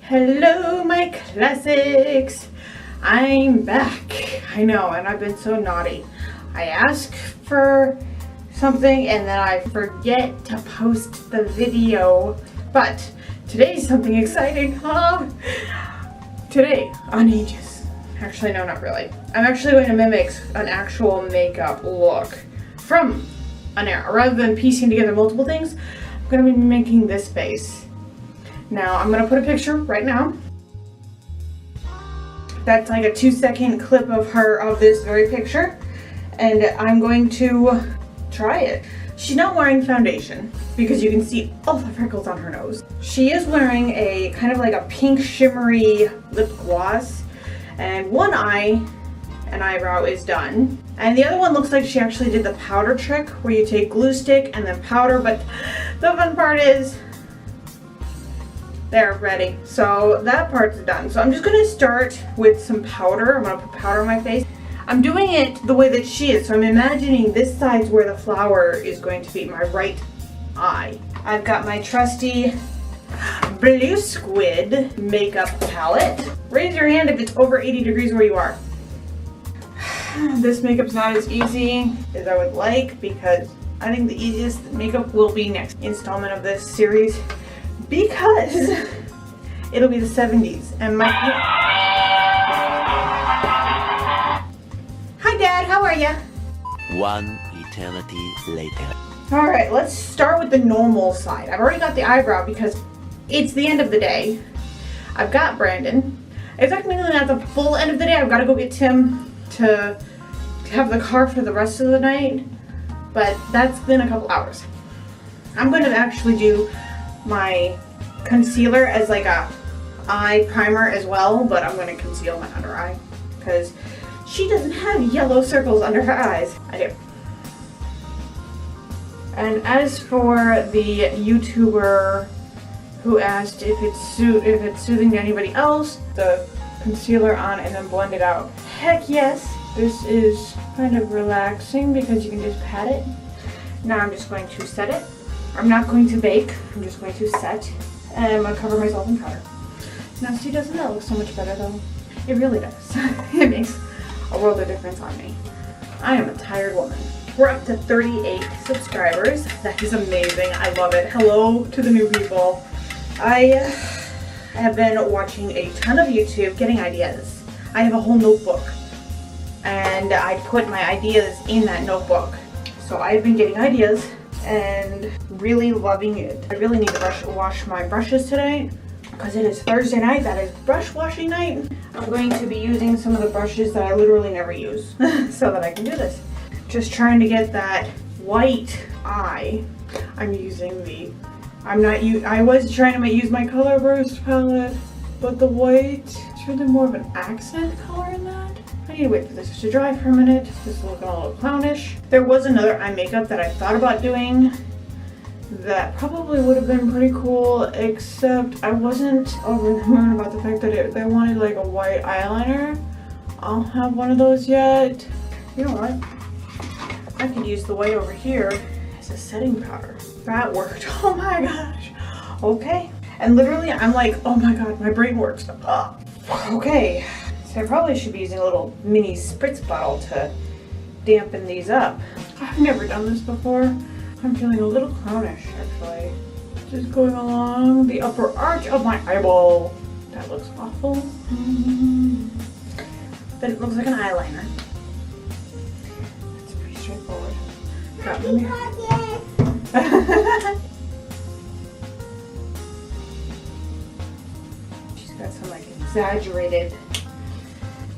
Hello, my classics! I'm back. I know, and I've been so naughty. I ask for something and then I forget to post the video. But today's something exciting. Today on Aegis. Actually, no, not really. I'm actually going to mimic an actual makeup look from an era. Rather than piecing together multiple things, I'm going to be making this face. Now, I'm going to put a picture right now. That's like a 2-second clip of this very picture. And I'm going to try it. She's not wearing foundation because you can see all the freckles on her nose. She is wearing a kind of like a pink shimmery lip gloss. And one eye and eyebrow is done. And the other one looks like she actually did the powder trick where you take glue stick and then powder. But the fun part is, they're ready. So that part's done. So I'm just gonna start with some powder. I'm gonna put powder on my face. I'm doing it the way that she is. So I'm imagining this side's where the flower is going to be, my right eye. I've got my trusty Blue Squid makeup palette. Raise your hand if it's over 80 degrees where you are. This makeup's not as easy as I would like because I think the easiest makeup will be next installment of this series, because it'll be the 70s and my... Hi Dad, how are ya? One eternity later. Alright, let's start with the normal side. I've already got the eyebrow because it's the end of the day. I've got Brandon. It's technically not the full end of the day. I've got to go get Tim to have the car for the rest of the night, but that's been a couple hours. I'm going to actually do my concealer as like a eye primer as well, but I'm going to conceal my under eye because she doesn't have yellow circles under her eyes. I do. And as for the YouTuber who asked if it's soothing to anybody else, the concealer on and then blend it out. Heck yes! This is kind of relaxing because you can just pat it. Now I'm just going to set it. I'm not going to bake, I'm just going to set, and I'm going to cover myself in powder. Now see, doesn't that look so much better though? It really does. It makes a world of difference on me. I am a tired woman. We're up to 38 subscribers. That is amazing. I love it. Hello to the new people. I have been watching a ton of YouTube, getting ideas. I have a whole notebook, and I put my ideas in that notebook. So I've been getting ideas and really loving it. I really need to wash my brushes today because it is Thursday night. That is brush washing night. I'm going to be using some of the brushes that I literally never use so that I can do this. Just trying to get that white eye. I'm using the... I was trying to use my Color Burst palette, but the white is really more of an accent color in that. I need to wait for this to dry for a minute. This is looking a little clownish. There was another eye makeup that I thought about doing that probably would have been pretty cool, except I wasn't over the moon about the fact that they wanted like a white eyeliner. I don't have one of those yet. You know what? I could use the white over here as a setting powder. That worked. Oh my gosh. Okay. And literally I'm like, oh my god, my brain works. Okay. So I probably should be using a little mini spritz bottle to dampen these up. I've never done this before. I'm feeling a little clownish actually. Just going along the upper arch of my eyeball. That looks awful. But it looks like an eyeliner. That's pretty straightforward. Got me. She's got some like exaggerated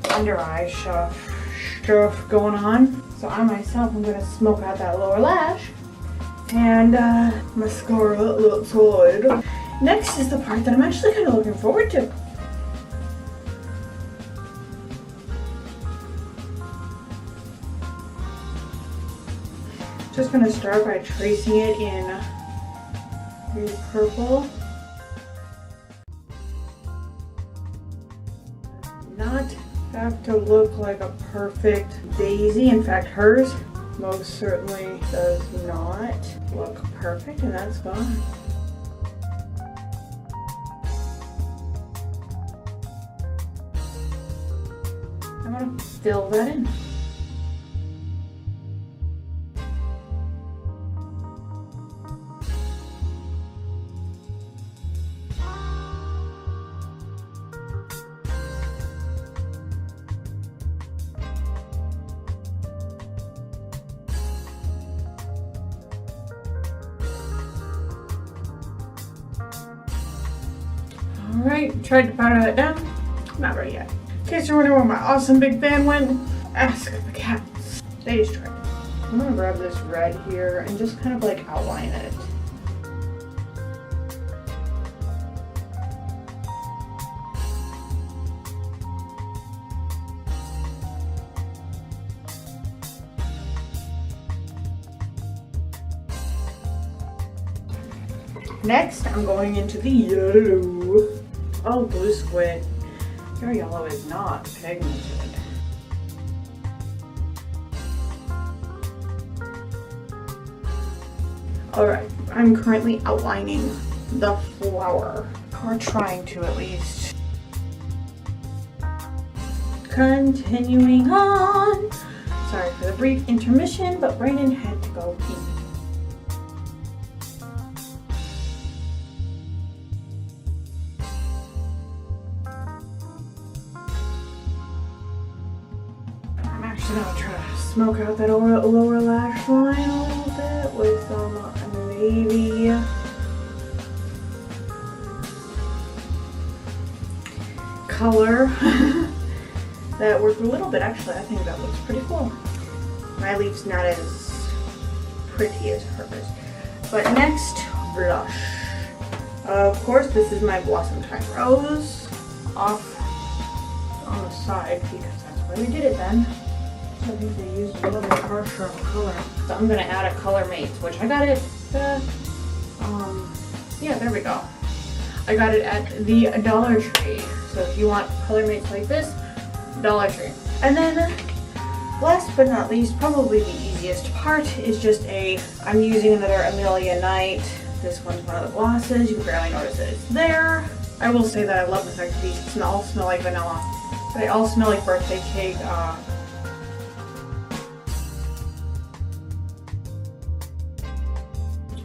under eye stuff going on. So I myself am going to smoke out that lower lash. And mascara looks good. Next is the part that I'm actually kind of looking forward to. Just going to start by tracing it in purple. Not have to look like a perfect daisy. In fact, hers most certainly does not look perfect, and that's fine. I'm gonna fill that in. Alright, tried to powder that down. Not ready yet. In case you're wondering where my awesome big fan went, ask the cats. They just tried. I'm gonna grab this red here and just kind of like outline it. Next, I'm going into the yellow. Oh, blue squid. Your yellow is not pigmented. Alright, I'm currently outlining the flower. Or trying to at least. Continuing on. Sorry for the brief intermission, but Brandon had to go pee. I'm gonna try to smoke out that lower lash line a little bit with some navy color. That worked a little bit actually. I think that looks pretty cool. My leaf's not as pretty as hers. But next, blush. Of course, this is my Blossom Time Rose off on the side because that's where we did it then. I think they used a little bit harsher of a color. So I'm gonna add a Color Mates, which I got it, yeah, there we go. I got it at the Dollar Tree. So if you want Color Mates like this, Dollar Tree. And then, last but not least, probably the easiest part is just I'm using another Amelia Night. This one's one of the glosses. You can barely notice that it's there. I will say that I love the fact that these all smell like vanilla. They all smell like birthday cake.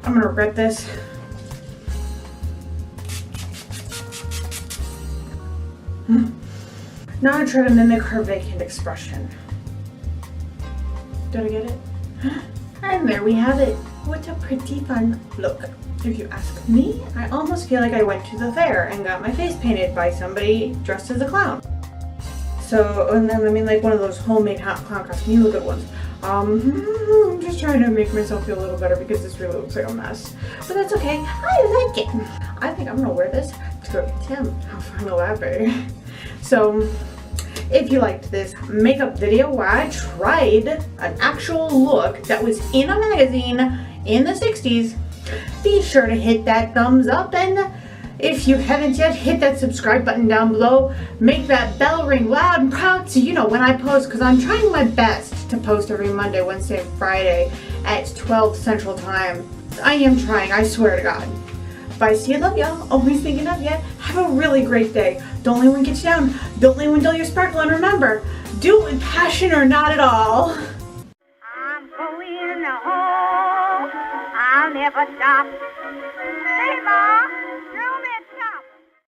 I'm gonna regret this. Now I try to mimic her vacant expression. Did I get it? And there we have it. What a pretty fun look. If you ask me, I almost feel like I went to the fair and got my face painted by somebody dressed as a clown. So, and then I mean like one of those homemade clown costumes, you know, good ones. I'm just trying to make myself feel a little better because this really looks like a mess. But that's okay, I like it. I think I'm gonna wear this to a gym. How fun will that be? So, if you liked this makeup video where I tried an actual look that was in a magazine in the 60s, be sure to hit that thumbs up, and if you haven't yet, hit that subscribe button down below. Make that bell ring loud and proud so you know when I post, because I'm trying my best to post every Monday, Wednesday, and Friday at 12 Central Time. I am trying, I swear to God. Bye, see you, love y'all. Always thinking of ya. Have a really great day. Don't let anyone get you down. Don't let anyone dull your sparkle. And remember, do it with passion or not at all. I'm going home. I'll never stop. Say, Mom.